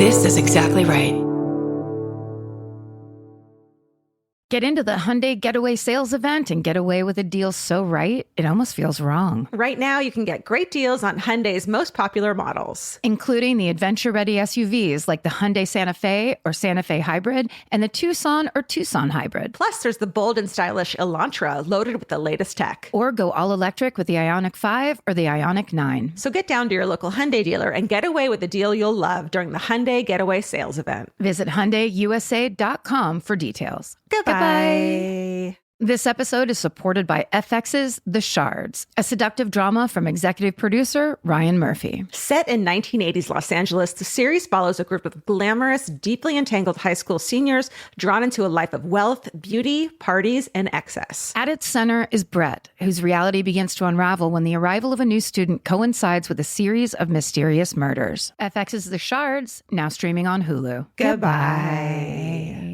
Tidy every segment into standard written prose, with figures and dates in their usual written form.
This is exactly right. Get into the Hyundai Getaway Sales Event and get away with a deal so right, it almost feels wrong. Right now, you can get great deals on Hyundai's most popular models, including the adventure-ready SUVs like the Hyundai Santa Fe or Santa Fe Hybrid and the Tucson or Tucson Hybrid. Plus, there's the bold and stylish Elantra loaded with the latest tech. Or go all-electric with the Ioniq 5 or the Ioniq 9. So get down to your local Hyundai dealer and get away with a deal you'll love during the Hyundai Getaway Sales Event. Visit HyundaiUSA.com for details. Goodbye. This episode is supported by FX's The Shards, a seductive drama from executive producer Ryan Murphy. Set in 1980s Los Angeles, the series follows a group of glamorous, deeply entangled high school seniors drawn into a life of wealth, beauty, parties, and excess. At its center is Brett, whose reality begins to unravel when the arrival of a new student coincides with a series of mysterious murders. FX's The Shards, now streaming on Hulu. Goodbye.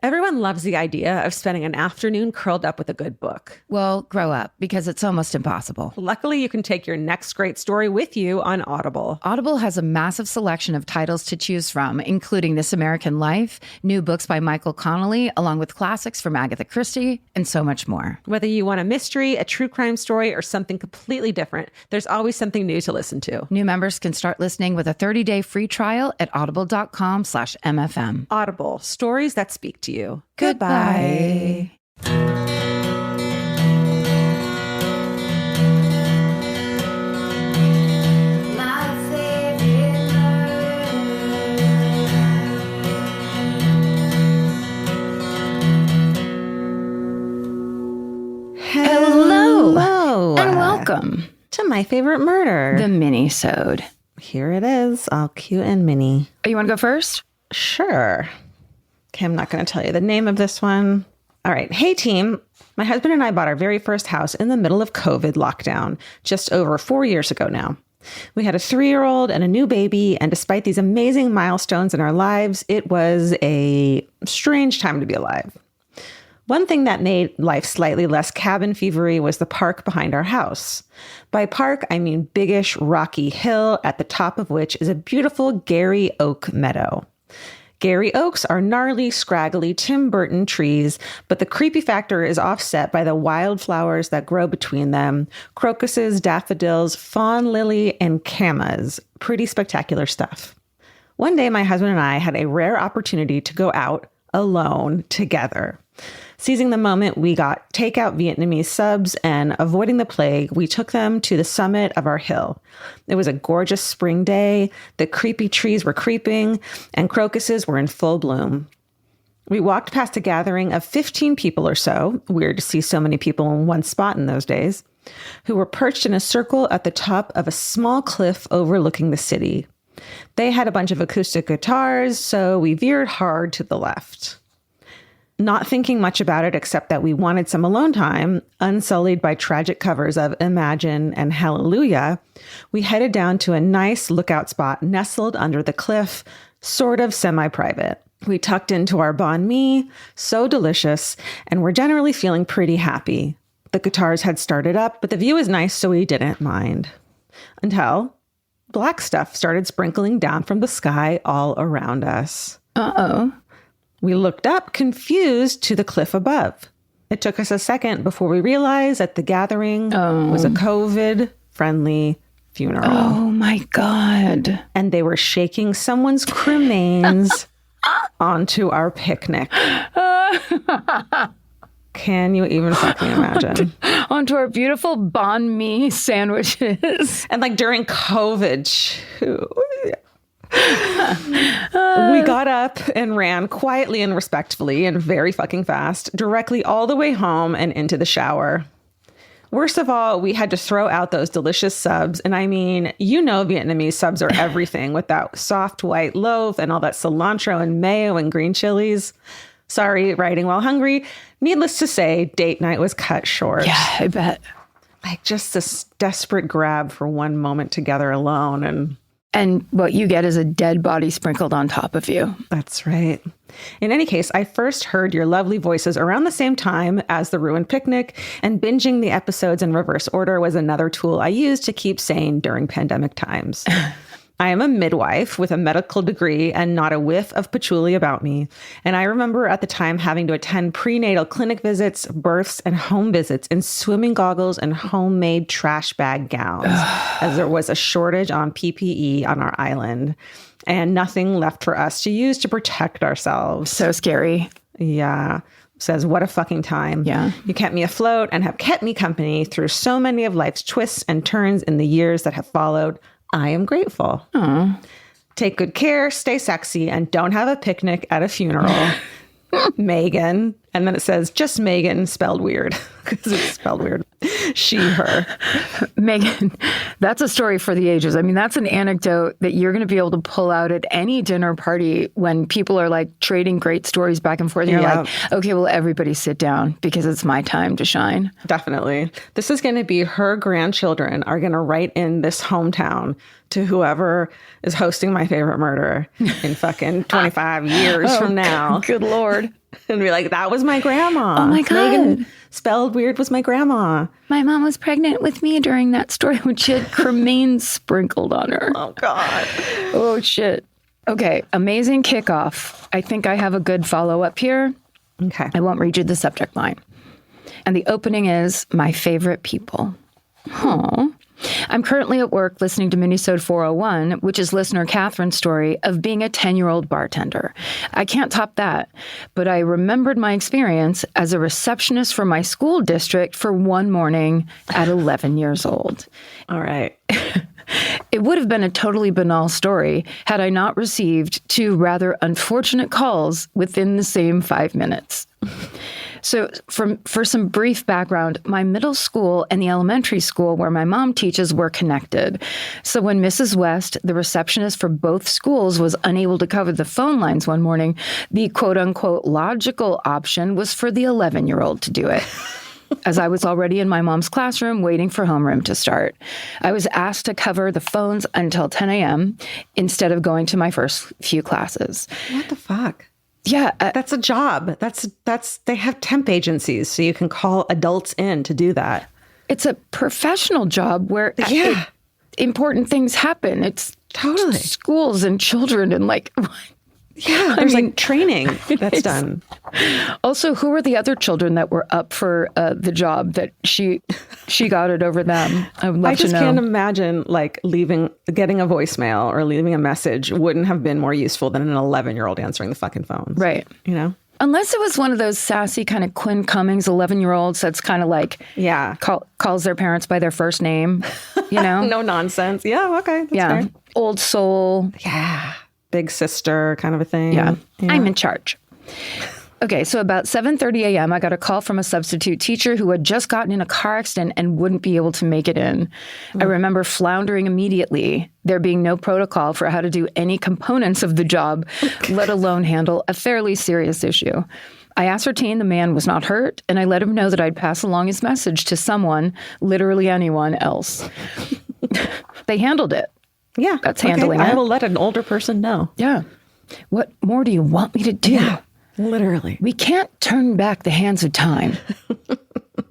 Everyone loves the idea of spending an afternoon curled up with a good book. Well, grow up, because it's almost impossible. Luckily, you can take your next great story with you on Audible. Audible has a massive selection of titles to choose from, including This American Life, new books by Michael Connelly, along with classics from Agatha Christie, and so much more. Whether you want a mystery, a true crime story, or something completely different, there's always something new to listen to. New members can start listening with a 30-day free trial at audible.com/MFM. Audible, stories that speak to you. Goodbye. Hello. And welcome to My Favorite Murder. The Minisode. Here it is, all cute and mini. Oh, you want to go first? Sure. Okay, I'm not going to tell you the name of this one. All right. Hey, team. My husband and I bought our very first house in the middle of COVID lockdown just over 4 years ago now. We had a 3-year-old and a new baby, and despite these amazing milestones in our lives, it was a strange time to be alive. One thing that made life slightly less cabin fevery was the park behind our house. By park, I mean biggish, rocky hill at the top of which is a beautiful Gary Oak meadow. Gary oaks are gnarly, scraggly Tim Burton trees, but the creepy factor is offset by the wildflowers that grow between them: crocuses, daffodils, fawn lily, and camas. Pretty spectacular stuff. One day, my husband and I had a rare opportunity to go out alone together. Seizing the moment, we got takeout Vietnamese subs, and avoiding the plague, we took them to the summit of our hill. It was a gorgeous spring day. The creepy trees were creeping, and crocuses were in full bloom. We walked past a gathering of 15 people or so, weird to see so many people in one spot in those days, who were perched in a circle at the top of a small cliff overlooking the city. They had a bunch of acoustic guitars, so we veered hard to the left. Not thinking much about it except that we wanted some alone time, unsullied by tragic covers of Imagine and Hallelujah, we headed down to a nice lookout spot nestled under the cliff, sort of semi-private. We tucked into our banh mi, so delicious, and we're generally feeling pretty happy. The guitars had started up, but the view was nice, so we didn't mind. Until black stuff started sprinkling down from the sky all around us. Uh-oh. We looked up, confused, to the cliff above. It took us a second before we realized that the gathering was a COVID-friendly funeral. Oh, my God. And they were shaking someone's cremains onto our picnic. Can you even fucking imagine? Onto our beautiful banh mi sandwiches. And like during COVID, too. We got up and ran quietly and respectfully and very fucking fast, directly all the way home and into the shower. Worst of all, we had to throw out those delicious subs. And I mean, you know, Vietnamese subs are everything with that soft white loaf and all that cilantro and mayo and green chilies. Sorry, writing while hungry. Needless to say, date night was cut short. Yeah, I bet. Like just this desperate grab for one moment together alone. And what you get is a dead body sprinkled on top of you. That's right. In any case, I first heard your lovely voices around the same time as the ruined picnic, and binging the episodes in reverse order was another tool I used to keep sane during pandemic times. I am a midwife with a medical degree and not a whiff of patchouli about me. And I remember at the time having to attend prenatal clinic visits, births, and home visits in swimming goggles and homemade trash bag gowns, as there was a shortage on PPE on our island and nothing left for us to use to protect ourselves. So scary. Yeah. Says, what a fucking time. Yeah. You kept me afloat and have kept me company through so many of life's twists and turns in the years that have followed. I am grateful. Aww. Take good care, stay sexy, and don't have a picnic at a funeral. Megan. And then it says, just Megan, spelled weird, because it's spelled weird. She, her. Megan, that's a story for the ages. I mean, that's an anecdote that you're going to be able to pull out at any dinner party when people are like trading great stories back and forth. And you're like, okay, well, everybody sit down because it's my time to shine. Definitely. This is going to be her grandchildren are going to write in this hometown to whoever is hosting My Favorite Murder in fucking 25 years from now. Good Lord. And be like, that was my grandma. Oh my God. Megan spelled weird was my grandma. My mom was pregnant with me during that story when she had cremains sprinkled on her. Oh God. Oh shit. Okay. Amazing kickoff. I think I have a good follow-up here. Okay. I won't read you the subject line. And the opening is my favorite people. Huh. I'm currently at work listening to Minisode 401, which is listener Catherine's story of being a 10-year-old bartender. I can't top that, but I remembered my experience as a receptionist for my school district for one morning at 11 years old. All right. It would have been a totally banal story had I not received two rather unfortunate calls within the same 5 minutes. So for some brief background, my middle school and the elementary school where my mom teaches were connected. So when Mrs. West, the receptionist for both schools, was unable to cover the phone lines one morning, the quote-unquote logical option was for the 11-year-old to do it. As I was already in my mom's classroom waiting for homeroom to start. I was asked to cover the phones until 10 a.m. instead of going to my first few classes. What the fuck? Yeah. That's a job. They have temp agencies, so you can call adults in to do that. It's a professional job where important things happen. It's totally schools and children and like... Yeah, there's like training that's done. Also, who are the other children that were up for the job that she got it over them? I would love to know. I just can't imagine like getting a voicemail or leaving a message wouldn't have been more useful than an 11-year-old answering the fucking phones. Right. You know? Unless it was one of those sassy kind of Quinn Cummings 11-year-olds that's kind of like calls their parents by their first name, you know? No nonsense. Yeah, okay. That's fair. Old soul. Yeah. Big sister kind of a thing. Yeah. I'm in charge. Okay, so about 7:30 a.m., I got a call from a substitute teacher who had just gotten in a car accident and wouldn't be able to make it in. I remember floundering immediately, there being no protocol for how to do any components of the job, let alone handle a fairly serious issue. I ascertained the man was not hurt, and I let him know that I'd pass along his message to someone, literally anyone else. They handled it. Yeah. That's handling it. I will let an older person know. Yeah. What more do you want me to do? Yeah, literally. We can't turn back the hands of time.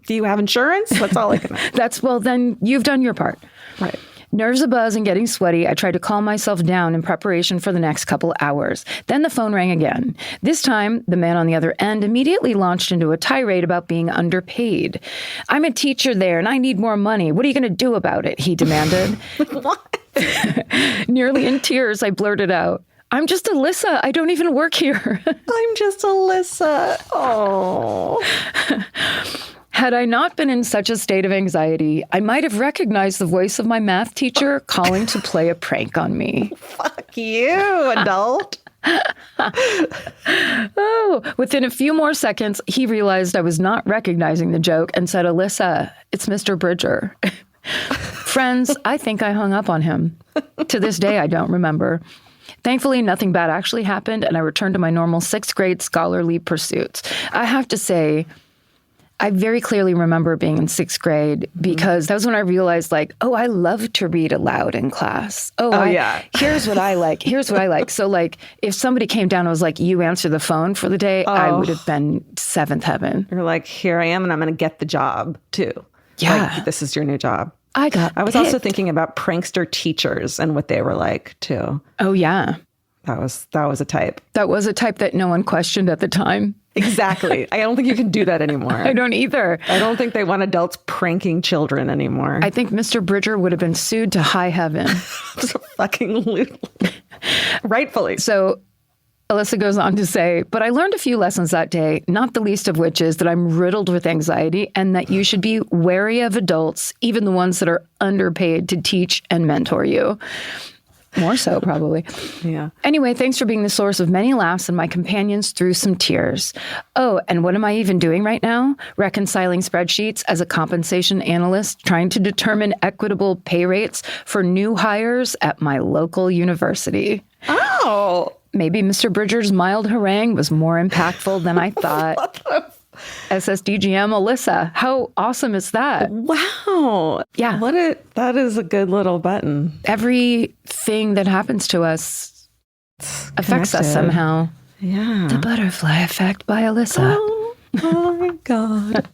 Do you have insurance? That's all I can ask. Well, then you've done your part. Right. Nerves abuzz and getting sweaty, I tried to calm myself down in preparation for the next couple hours. Then the phone rang again. This time, the man on the other end immediately launched into a tirade about being underpaid. I'm a teacher there and I need more money. What are you going to do about it? He demanded. What? Nearly in tears, I blurted out, I'm just Alyssa. I don't even work here. I'm just Alyssa. Oh. Had I not been in such a state of anxiety, I might have recognized the voice of my math teacher calling to play a prank on me. Fuck you, adult. Within a few more seconds, he realized I was not recognizing the joke and said, Alyssa, it's Mr. Bridger. Friends, I think I hung up on him. To this day, I don't remember. Thankfully, nothing bad actually happened, and I returned to my normal 6th grade scholarly pursuits. I have to say, I very clearly remember being in 6th grade because that was when I realized, like, oh, I love to read aloud in class. Yeah. Here's what I like. Here's what I like. So, like, if somebody came down and was like, you answer the phone for the day, I would have been 7th heaven. You're like, here I am, and I'm going to get the job, too. Yeah. Like, this is your new job. I was also thinking about prankster teachers and what they were like too. Oh, yeah. That was a type. That was a type that no one questioned at the time. Exactly. I don't think you can do that anymore. I don't either. I don't think they want adults pranking children anymore. I think Mr. Bridger would have been sued to high heaven. Rightfully. So Alyssa goes on to say, but I learned a few lessons that day, not the least of which is that I'm riddled with anxiety and that you should be wary of adults, even the ones that are underpaid to teach and mentor you. More so, probably. Yeah. Anyway, thanks for being the source of many laughs and my companions through some tears. Oh, and what am I even doing right now? Reconciling spreadsheets as a compensation analyst, trying to determine equitable pay rates for new hires at my local university. Oh. Maybe Mr. Bridger's mild harangue was more impactful than I thought. SSDGM Alyssa. How awesome is that? Wow. Yeah. That is a good little button. Everything that happens to us affects us somehow. Yeah. The Butterfly Effect by Alyssa. Oh my God.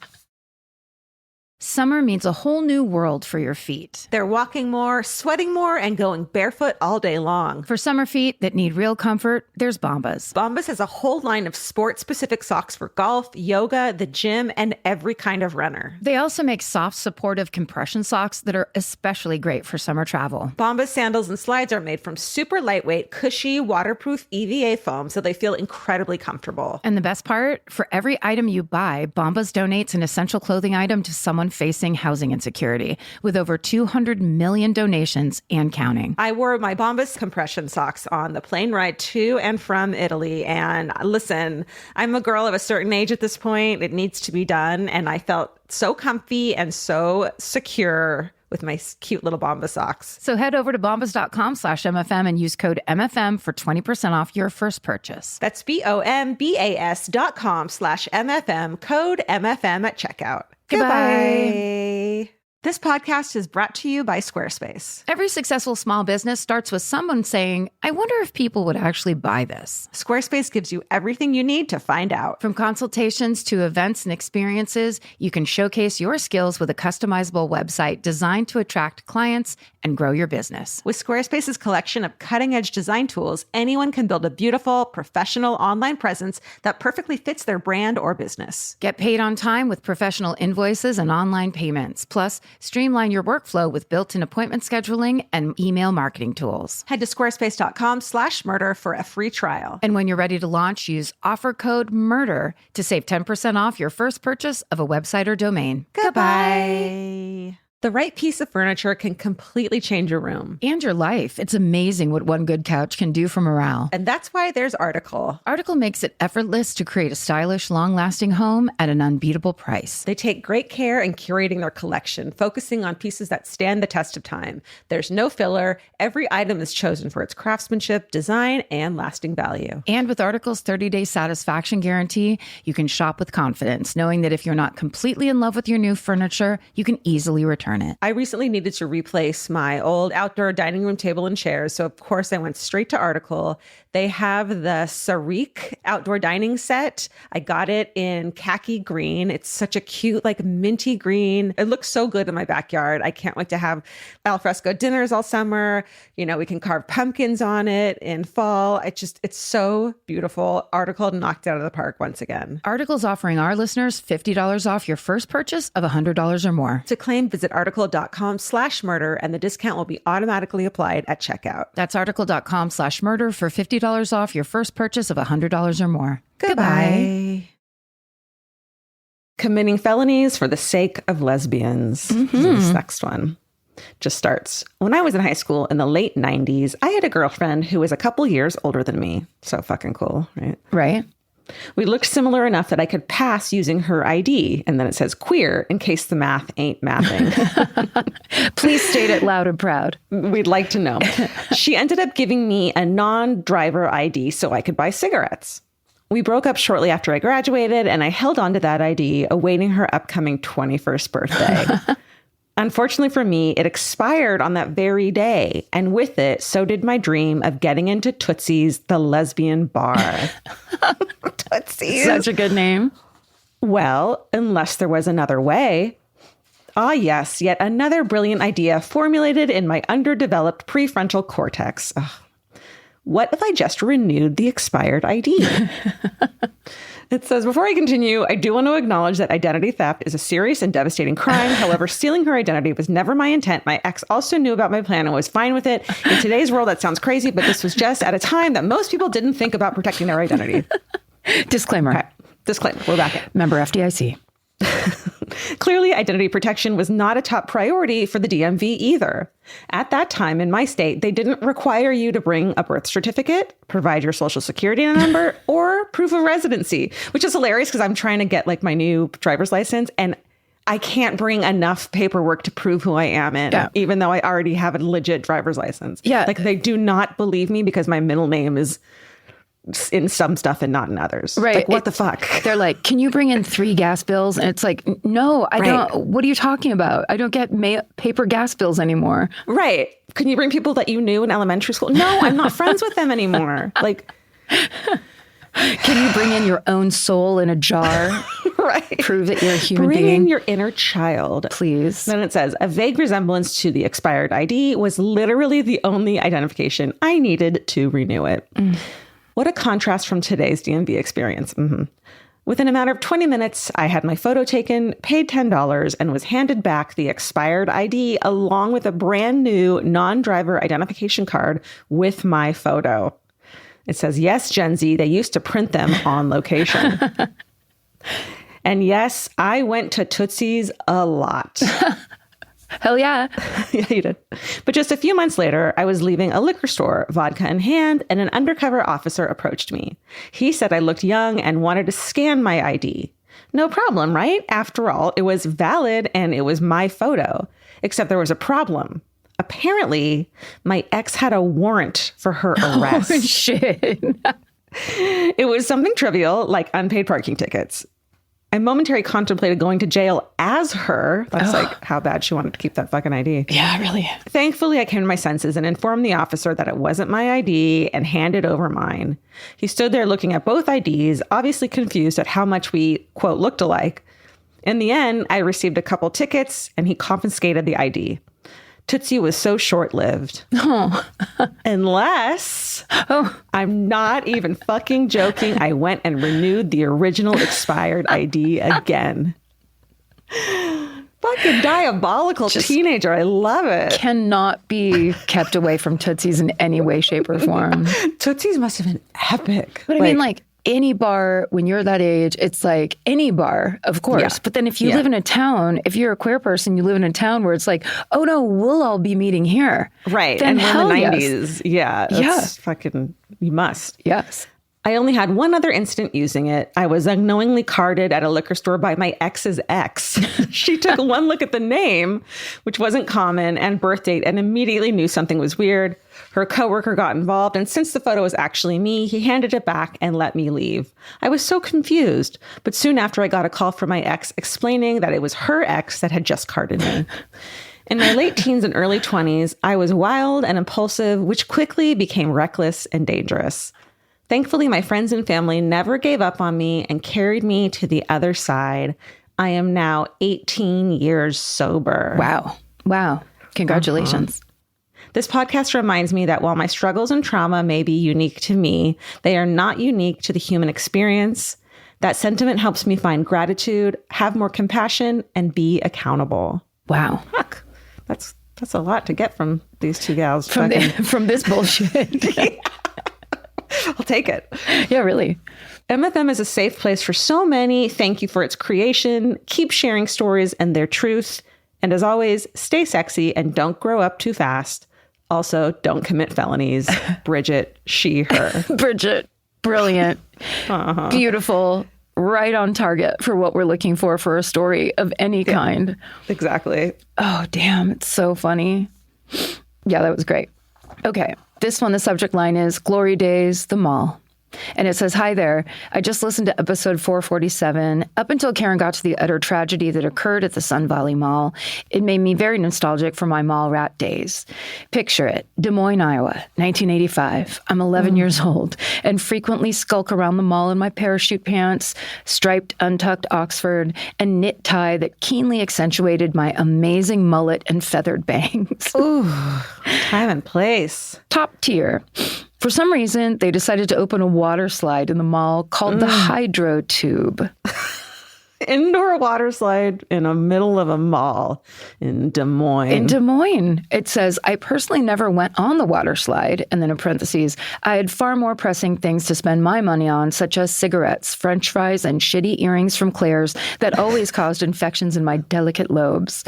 Summer means a whole new world for your feet. They're walking more, sweating more, and going barefoot all day long. For summer feet that need real comfort, there's Bombas. Bombas has a whole line of sport-specific socks for golf, yoga, the gym, and every kind of runner. They also make soft, supportive compression socks that are especially great for summer travel. Bombas sandals and slides are made from super lightweight, cushy, waterproof EVA foam, so they feel incredibly comfortable. And the best part? For every item you buy, Bombas donates an essential clothing item to someone facing housing insecurity, with over 200 million donations and counting. I wore my Bombas compression socks on the plane ride to and from Italy. And listen, I'm a girl of a certain age at this point. It needs to be done. And I felt so comfy and so secure with my cute little Bombas socks. So head over to bombas.com/MFM and use code MFM for 20% off your first purchase. That's BOMBAS.com/MFM, code MFM at checkout. Goodbye. This podcast is brought to you by Squarespace. Every successful small business starts with someone saying, I wonder if people would actually buy this. Squarespace gives you everything you need to find out. From consultations to events and experiences, you can showcase your skills with a customizable website designed to attract clients and grow your business. With Squarespace's collection of cutting-edge design tools, anyone can build a beautiful, professional online presence that perfectly fits their brand or business. Get paid on time with professional invoices and online payments. Plus, streamline your workflow with built-in appointment scheduling and email marketing tools. Head to squarespace.com/murder for a free trial. And when you're ready to launch, use offer code MURDER to save 10% off your first purchase of a website or domain. Goodbye. The right piece of furniture can completely change your room. And your life. It's amazing what one good couch can do for morale. And that's why there's Article. Article makes it effortless to create a stylish, long-lasting home at an unbeatable price. They take great care in curating their collection, focusing on pieces that stand the test of time. There's no filler. Every item is chosen for its craftsmanship, design, and lasting value. And with Article's 30-day satisfaction guarantee, you can shop with confidence, knowing that if you're not completely in love with your new furniture, you can easily return it. I recently needed to replace my old outdoor dining room table and chairs, so of course I went straight to Article. They have the Sarik outdoor dining set. I got it in khaki green. It's such a cute, like minty green. It looks so good in my backyard. I can't wait to have alfresco dinners all summer. You know, we can carve pumpkins on it in fall. It's so beautiful. Article knocked it out of the park once again. Article's offering our listeners $50 off your first purchase of $100 or more. To claim, visit article.com/murder and the discount will be automatically applied at checkout. That's article.com/murder for $50 off your first purchase of $100 or more. Goodbye. Committing felonies for the sake of lesbians. This next one just starts. When I was in high school in the late 90s, I had a girlfriend who was a couple years older than me. So fucking cool, right? Right. We looked similar enough that I could pass using her ID. And then it says queer in case the math ain't mathing. Please state it loud and proud. We'd like to know. She ended up giving me a non-driver ID so I could buy cigarettes. We broke up shortly after I graduated, and I held on to that ID, awaiting her upcoming 21st birthday. Unfortunately for me, it expired on that very day. And with it, so did my dream of getting into Tootsie's, the lesbian bar. Tootsie's. Such a good name. Well, unless there was another way. Ah, yes, yet another brilliant idea formulated in my underdeveloped prefrontal cortex. Ugh. What if I just renewed the expired ID? It says, before I continue, I do want to acknowledge that identity theft is a serious and devastating crime. However, stealing her identity was never my intent. My ex also knew about my plan and was fine with it. In today's world, that sounds crazy, but this was just at a time that most people didn't think about protecting their identity. Disclaimer. Okay. Disclaimer. We're back at. Member FDIC. Clearly, identity protection was not a top priority for the DMV either. At that time in my state, they didn't require you to bring a birth certificate, provide your social security number, or proof of residency, which is hilarious because I'm trying to get like my new driver's license and I can't bring enough paperwork to prove who I am even though I already have a legit driver's license. Yeah. Like they do not believe me because my middle name is in some stuff and not in others. Right. Like, what the fuck? They're like, can you bring in 3 gas bills? And it's like, no, I don't. What are you talking about? I don't get paper gas bills anymore. Right. Can you bring people that you knew in elementary school? No, I'm not friends with them anymore. Like, can you bring in your own soul in a jar? right. Prove that you're a human Bring being. in your inner child. Please. Then it says, a vague resemblance to the expired ID was literally the only identification I needed to renew it. What a contrast from today's DMV experience. Within a matter of 20 minutes, I had my photo taken, paid $10, and was handed back the expired ID along with a brand new non-driver identification card with my photo. It says, yes, Gen Z, they used to print them on location. And yes, I went to Tootsie's a lot. Hell yeah. Yeah, you did. But just a few months later, I was leaving a liquor store, vodka in hand, and an undercover officer approached me. He said I looked young and wanted to scan my ID. No problem, right? After all, it was valid and it was my photo. Except there was a problem. Apparently, my ex had a warrant for her arrest. Oh, shit. It was something trivial, like unpaid parking tickets. I momentarily contemplated going to jail as her. That's like how bad she wanted to keep that fucking ID. Yeah, really. Thankfully, I came to my senses and informed the officer that it wasn't my ID and handed over mine. He stood there looking at both IDs, obviously confused at how much we, quote, looked alike. In the end, I received a couple tickets and he confiscated the ID. Tootsie was so short-lived. Unless, I'm not even fucking joking, I went and renewed the original expired ID again. Fucking diabolical teenager. I love it. Cannot be kept away from Tootsie's in any way, shape, or form. Tootsie's must have been epic. But I mean, like, any bar, when you're that age, it's like any bar, of course. Yeah. But then if you live in a town, if you're a queer person, you live in a town where it's like, oh no, we'll all be meeting here. Right. Then and we're in the 90s. Yes. Yeah. That's fucking, you must. Yes. I only had one other incident using it. I was unknowingly carded at a liquor store by my ex's ex. She took one look at the name, which wasn't common, and birth date, and immediately knew something was weird. Her coworker got involved, and since the photo was actually me, he handed it back and let me leave. I was so confused, but soon after I got a call from my ex explaining that it was her ex that had just carded me. In my late teens and early 20s, I was wild and impulsive, which quickly became reckless and dangerous. Thankfully, my friends and family never gave up on me and carried me to the other side. I am now 18 years sober. Wow. Wow. Congratulations. This podcast reminds me that while my struggles and trauma may be unique to me, they are not unique to the human experience. That sentiment helps me find gratitude, have more compassion, and be accountable. Wow. Fuck. That's a lot to get from these two gals. From this bullshit. I'll take it. Yeah, really. MFM is a safe place for so many. Thank you for its creation. Keep sharing stories and their truth. And as always, stay sexy and don't grow up too fast. Also, don't commit felonies. Bridget, she, her. Bridget, brilliant, beautiful, right on target for what we're looking for a story of any kind. Exactly. Oh, damn. It's so funny. Yeah, that was great. Okay. This one, the subject line is Glory Days, the Mall. And it says, "Hi there. I just listened to episode 447. Up until Karen got to the utter tragedy that occurred at the Sun Valley Mall, it made me very nostalgic for my mall rat days. Picture it. Des Moines, Iowa, 1985. I'm 11 years old and frequently skulk around the mall in my parachute pants, striped, untucked Oxford, and knit tie that keenly accentuated my amazing mullet and feathered bangs." Ooh, time and place. Top tier. For some reason, they decided to open a water slide in the mall called the Hydro Tube. Indoor water slide in the middle of a mall in Des Moines. In Des Moines, it says, "I personally never went on the water slide." And then in parentheses, "I had far more pressing things to spend my money on, such as cigarettes, French fries, and shitty earrings from Claire's that always caused infections in my delicate lobes."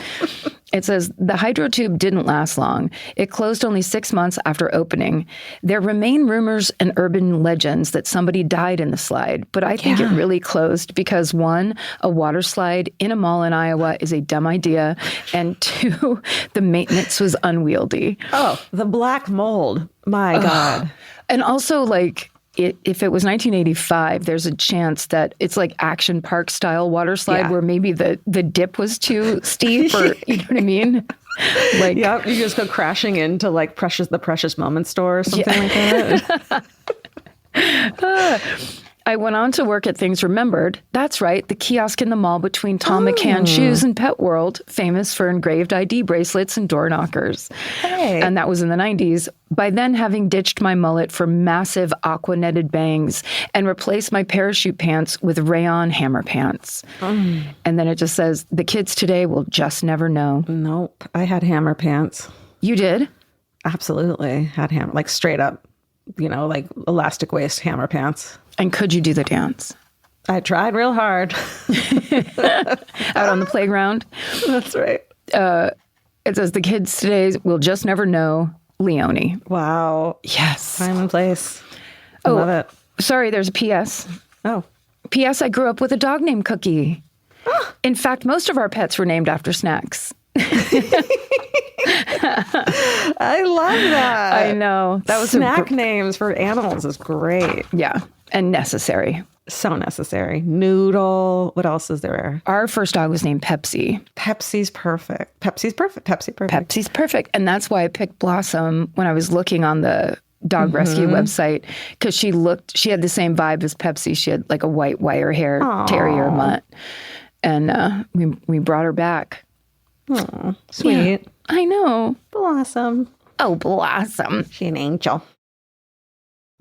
It says, "The Hydro Tube didn't last long. It closed only 6 months after opening. There remain rumors and urban legends that somebody died in the slide, but I think it really closed because, one, a water slide in a mall in Iowa is a dumb idea, and two, the maintenance was unwieldy." Oh, the black mold. My God. And also, like, if it was 1985, there's a chance that it's like Action Park style water slide where maybe the dip was too steep, or you know what I mean? Like, Yeah, you just go crashing into like the Precious Moments store or something like that. I went on to work at Things Remembered. That's right, the kiosk in the mall between Tom McCann Shoes and Pet World, famous for engraved ID bracelets and door knockers. Hey. And that was in the 90s. By then, having ditched my mullet for massive aqua-netted bangs and replaced my parachute pants with rayon hammer pants. And then it just says, "The kids today will just never know." Nope. I had hammer pants. You did? Absolutely. Had hammer, like straight up, like elastic waist hammer pants. And could you do the dance? I tried real hard. Out on the playground? That's right. It says, "The kids today will just never know." Leonie. Wow. Yes. Time and place. I love it. Sorry, there's a PS. Oh. PS, I grew up with a dog named Cookie. In fact, most of our pets were named after snacks. I love that. I know. That was Snack names for animals is great. Yeah, and necessary. So necessary. Noodle. What else is there? Our first dog was named Pepsi. Pepsi's perfect. Pepsi's perfect. Pepsi perfect. Pepsi's perfect. And that's why I picked Blossom when I was looking on the dog rescue website, because she had the same vibe as Pepsi. She had like a white wire hair terrier mutt. And we brought her back. Oh, sweet. Yeah, I know. Blossom. Oh, Blossom. She's an angel.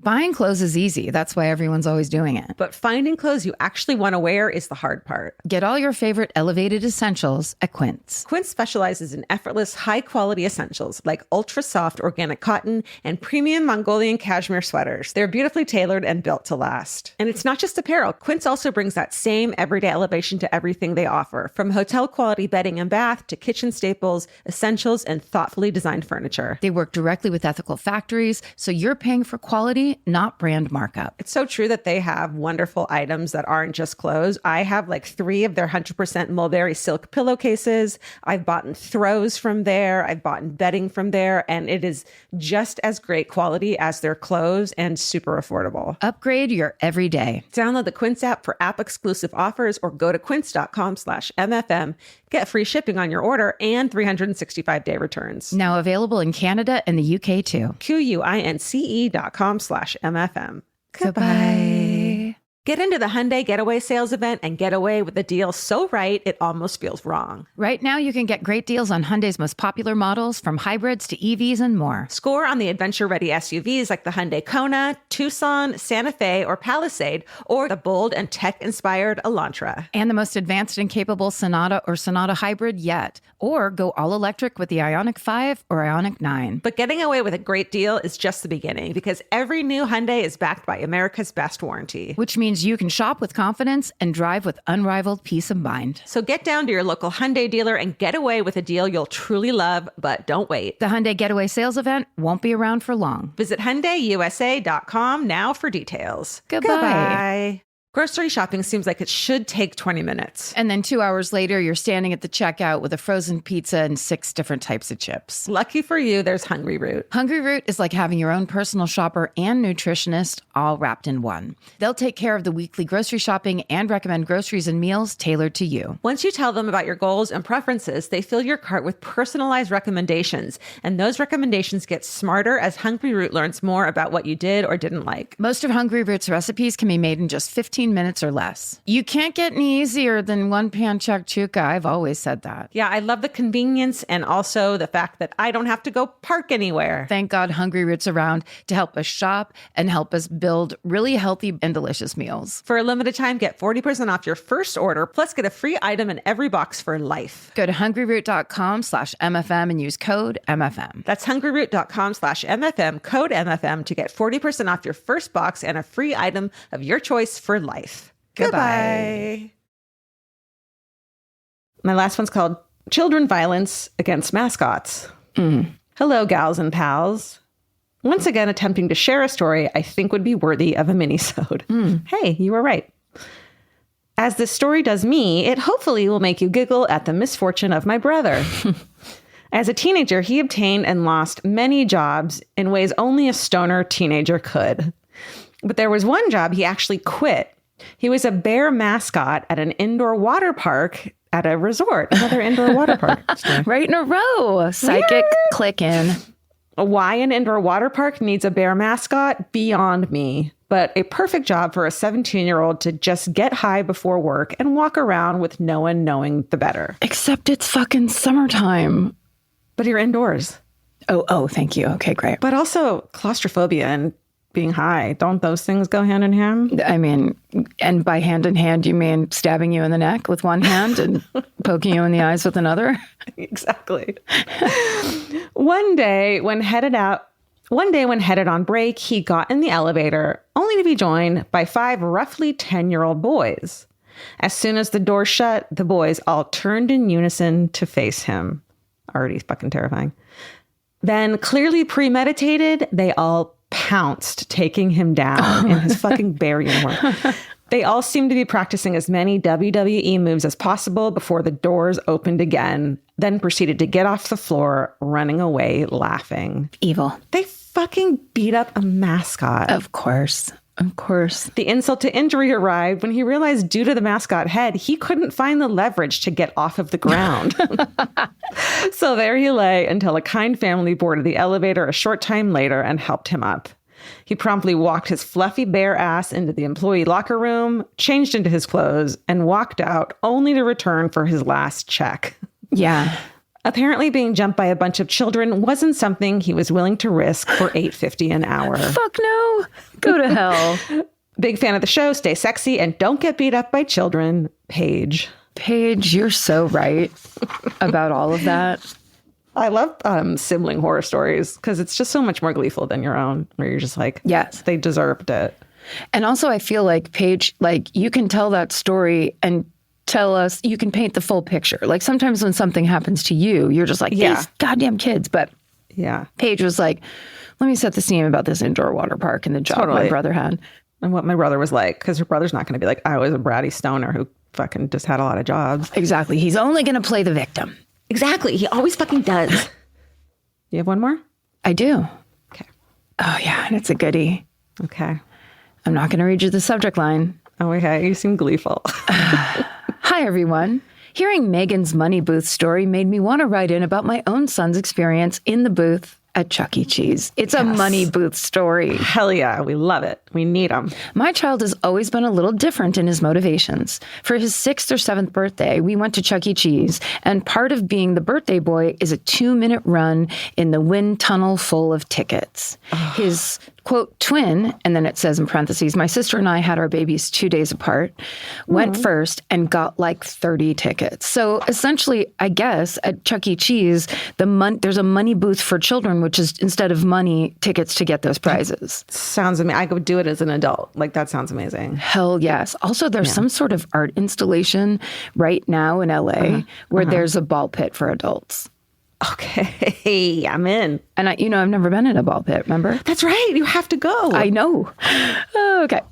Buying clothes is easy. That's why everyone's always doing it. But finding clothes you actually want to wear is the hard part. Get all your favorite elevated essentials at Quince. Quince specializes in effortless, high-quality essentials like ultra-soft organic cotton and premium Mongolian cashmere sweaters. They're beautifully tailored and built to last. And it's not just apparel. Quince also brings that same everyday elevation to everything they offer, from hotel-quality bedding and bath to kitchen staples, essentials, and thoughtfully designed furniture. They work directly with ethical factories, so you're paying for quality, not brand markup. It's so true that they have wonderful items that aren't just clothes. I have like 3 of their 100% mulberry silk pillowcases. I've bought throws from there. I've bought bedding from there. And it is just as great quality as their clothes and super affordable. Upgrade your everyday. Download the Quince app for app-exclusive offers or go to quince.com/MFM. Get free shipping on your order and 365-day returns. Now available in Canada and the UK too. QUINCE.com/MFM. Goodbye. Get into the Hyundai Getaway Sales Event and get away with a deal so right it almost feels wrong. Right now, you can get great deals on Hyundai's most popular models, from hybrids to EVs and more. Score on the adventure-ready SUVs like the Hyundai Kona, Tucson, Santa Fe, or Palisade, or the bold and tech-inspired Elantra. And the most advanced and capable Sonata or Sonata Hybrid yet. Or go all-electric with the Ioniq 5 or Ioniq 9. But getting away with a great deal is just the beginning, because every new Hyundai is backed by America's Best Warranty. Which means you can shop with confidence and drive with unrivaled peace of mind. So get down to your local Hyundai dealer and get away with a deal you'll truly love, but don't wait. The Hyundai Getaway Sales Event won't be around for long. Visit HyundaiUSA.com now for details. Goodbye. Goodbye. Grocery shopping seems like it should take 20 minutes. And then 2 hours later, you're standing at the checkout with a frozen pizza and 6 different types of chips. Lucky for you, there's Hungry Root. Hungry Root is like having your own personal shopper and nutritionist all wrapped in one. They'll take care of the weekly grocery shopping and recommend groceries and meals tailored to you. Once you tell them about your goals and preferences, they fill your cart with personalized recommendations. And those recommendations get smarter as Hungry Root learns more about what you did or didn't like. Most of Hungry Root's recipes can be made in just 15 minutes or less. You can't get any easier than one pan shakshuka. I've always said that. Yeah, I love the convenience and also the fact that I don't have to go park anywhere. Thank God Hungry Root's around to help us shop and help us build really healthy and delicious meals. For a limited time, get 40% off your first order, plus get a free item in every box for life. Go to hungryroot.com/MFM and use code MFM. That's hungryroot.com/MFM, code MFM to get 40% off your first box and a free item of your choice for life. Goodbye. My last one's called Children Violence Against Mascots. Hello, gals and pals. Once again, attempting to share a story I think would be worthy of a minisode. Hey, you were right. As this story does me, it hopefully will make you giggle at the misfortune of my brother. As a teenager, he obtained and lost many jobs in ways only a stoner teenager could. But there was one job he actually quit. He was a bear mascot at an indoor water park at a resort. Another indoor water park. Right in a row. Psychic click in. Why an indoor water park needs a bear mascot? Beyond me. But a perfect job for a 17-year-old to just get high before work and walk around with no one knowing the better. Except it's fucking summertime. But you're indoors. Oh, thank you. Okay, great. But also claustrophobia and being high. Don't those things go hand in hand? I mean, and by hand in hand, you mean stabbing you in the neck with one hand and poking you in the eyes with another? Exactly. One day when headed on break, he got in the elevator only to be joined by 5 roughly 10-year-old boys. As soon as the door shut, the boys all turned in unison to face him. Already fucking terrifying. Then, clearly premeditated, they all pounced, taking him down in his fucking bear uniform. They all seemed to be practicing as many WWE moves as possible before the doors opened again, then proceeded to get off the floor, running away, laughing. Evil. They fucking beat up a mascot. Of course. Of course. The insult to injury arrived when he realized due to the mascot head, he couldn't find the leverage to get off of the ground. So there he lay until a kind family boarded the elevator a short time later and helped him up. He promptly walked his fluffy bear ass into the employee locker room, changed into his clothes, and walked out only to return for his last check. Yeah. Apparently being jumped by a bunch of children wasn't something he was willing to risk for $8.50 an hour. Fuck no. Go to hell. Big fan of the show. Stay sexy and don't get beat up by children. Paige. Paige, you're so right about all of that. I love sibling horror stories because it's just so much more gleeful than your own, where you're just like, yes, they deserved it. And also I feel like, Paige, like you can tell that story and tell us, you can paint the full picture. Like sometimes when something happens to you, you're just like, these goddamn kids. But yeah, Paige was like, let me set the scene about this indoor water park and the job my brother had. And what my brother was like, because her brother's not going to be like, I was a bratty stoner who fucking just had a lot of jobs. Exactly. He's only going to play the victim. Exactly. He always fucking does. You have one more? I do. Okay. Oh, yeah. And it's a goodie. Okay. I'm not going to read you the subject line. Oh, okay. You seem gleeful. Hi, everyone. Hearing Megan's money booth story made me want to write in about my own son's experience in the booth at Chuck E. Cheese. It's a money booth story. Hell yeah. We love it. We need them. My child has always been a little different in his motivations. For his 6th or 7th birthday, we went to Chuck E. Cheese, and part of being the birthday boy is a 2-minute run in the wind tunnel full of tickets. His quote, twin, and then it says in parentheses, my sister and I had our babies 2 days apart, went first and got like 30 tickets. So essentially, I guess at Chuck E. Cheese, there's a money booth for children, which is instead of money, tickets to get those prizes. Sounds amazing. I could do it as an adult. Like that sounds amazing. Hell yes. Also, there's some sort of art installation right now in LA where there's a ball pit for adults. Okay, I'm in. And I've never been in a ball pit, remember? That's right. You have to go. I know. Okay.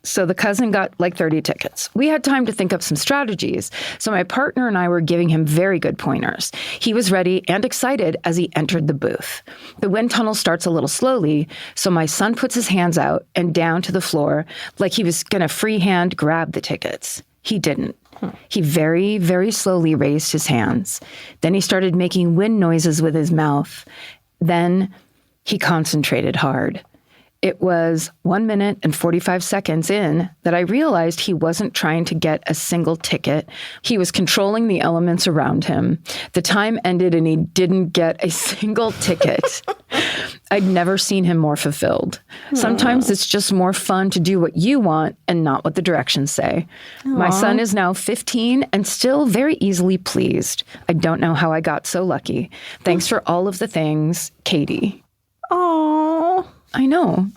So the cousin got like 30 tickets. We had time to think up some strategies. So my partner and I were giving him very good pointers. He was ready and excited as he entered the booth. The wind tunnel starts a little slowly, so my son puts his hands out and down to the floor like he was going to freehand grab the tickets. He didn't. He very, very slowly raised his hands. Then he started making wind noises with his mouth. Then he concentrated hard. It was 1 minute and 45 seconds in that I realized he wasn't trying to get a single ticket. He was controlling the elements around him. The time ended and he didn't get a single ticket. I'd never seen him more fulfilled. Sometimes it's just more fun to do what you want and not what the directions say. My son is now 15 and still very easily pleased. I don't know how I got so lucky. Thanks for all of the things, Katie. Oh, I know.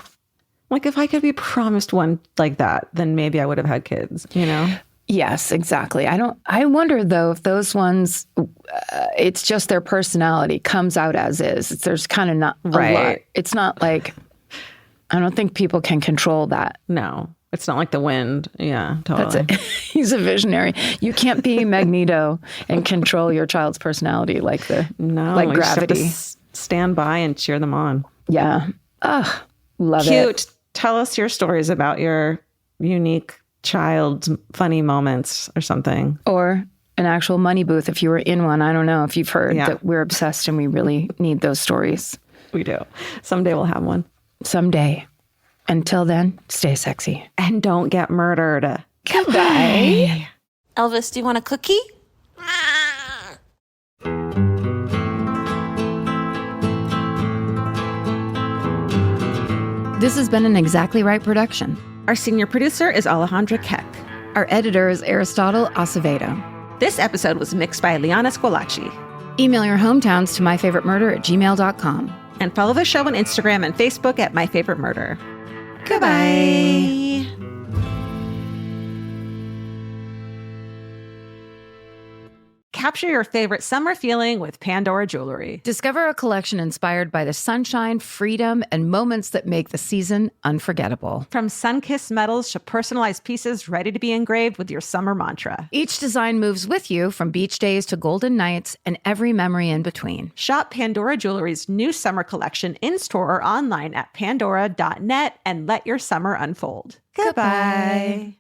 like if I could be promised one like that, then maybe I would have had kids, you know? Yes, exactly. I wonder though if those ones, it's just their personality comes out as is. There's kind of not a lot. It's not like, I don't think people can control that. No, it's not like the wind. Yeah, totally. That's it. He's a visionary. You can't be Magneto and control your child's personality like like gravity. You just have to stand by and cheer them on. Yeah. Oh, love it. Cute. Tell us your stories about your unique child's funny moments or something. Or an actual money booth if you were in one. I don't know if you've heard that we're obsessed and we really need those stories. We do. Someday we'll have one. Someday. Until then, stay sexy. And don't get murdered. Goodbye. Elvis, do you want a cookie? This has been an Exactly Right production. Our senior producer is Alejandra Keck. Our editor is Aristotle Acevedo. This episode was mixed by Liana Scolacci. Email your hometowns to myfavoritemurder@gmail.com. And follow the show on Instagram and Facebook at My Favorite Murder. Goodbye. Capture your favorite summer feeling with Pandora Jewelry. Discover a collection inspired by the sunshine, freedom, and moments that make the season unforgettable. From sun-kissed metals to personalized pieces ready to be engraved with your summer mantra. Each design moves with you from beach days to golden nights and every memory in between. Shop Pandora Jewelry's new summer collection in-store or online at pandora.net and let your summer unfold. Goodbye.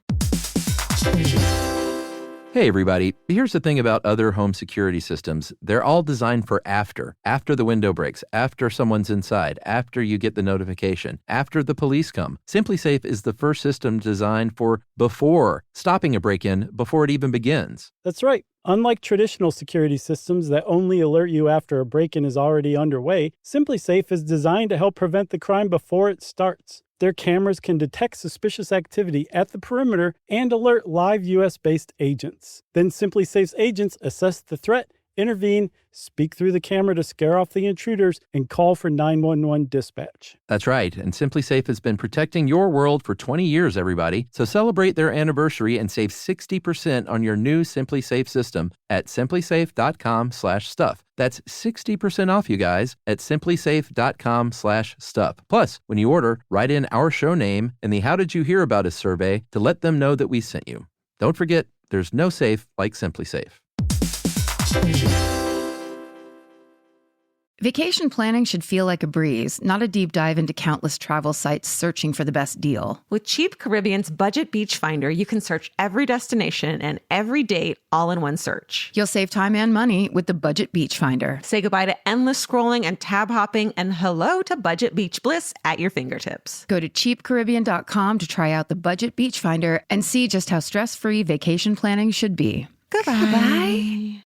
Hey everybody, here's the thing about other home security systems. They're all designed for after the window breaks, after someone's inside, after you get the notification, after the police come. SimpliSafe is the first system designed for before, stopping a break-in before it even begins. That's right. Unlike traditional security systems that only alert you after a break-in is already underway, SimpliSafe is designed to help prevent the crime before it starts. Their cameras can detect suspicious activity at the perimeter and alert live U.S.-based agents. Then SimpliSafe's agents assess the threat, intervene, speak through the camera to scare off the intruders, and call for 911 dispatch. That's right, and SimpliSafe has been protecting your world for 20 years, everybody. So celebrate their anniversary and save 60% on your new SimpliSafe system at simplisafe.com/stuff. That's 60% off, you guys, at simplisafe.com/stuff. Plus, when you order, write in our show name and the How Did You Hear About Us survey to let them know that we sent you. Don't forget, there's no safe like SimpliSafe. Vacation planning should feel like a breeze, not a deep dive into countless travel sites searching for the best deal. With Cheap Caribbean's Budget Beach Finder, you can search every destination and every date all in one search. You'll save time and money with the Budget Beach Finder. Say goodbye to endless scrolling and tab hopping and hello to Budget Beach Bliss at your fingertips. Go to cheapcaribbean.com to try out the Budget Beach Finder and see just how stress-free vacation planning should be. Goodbye.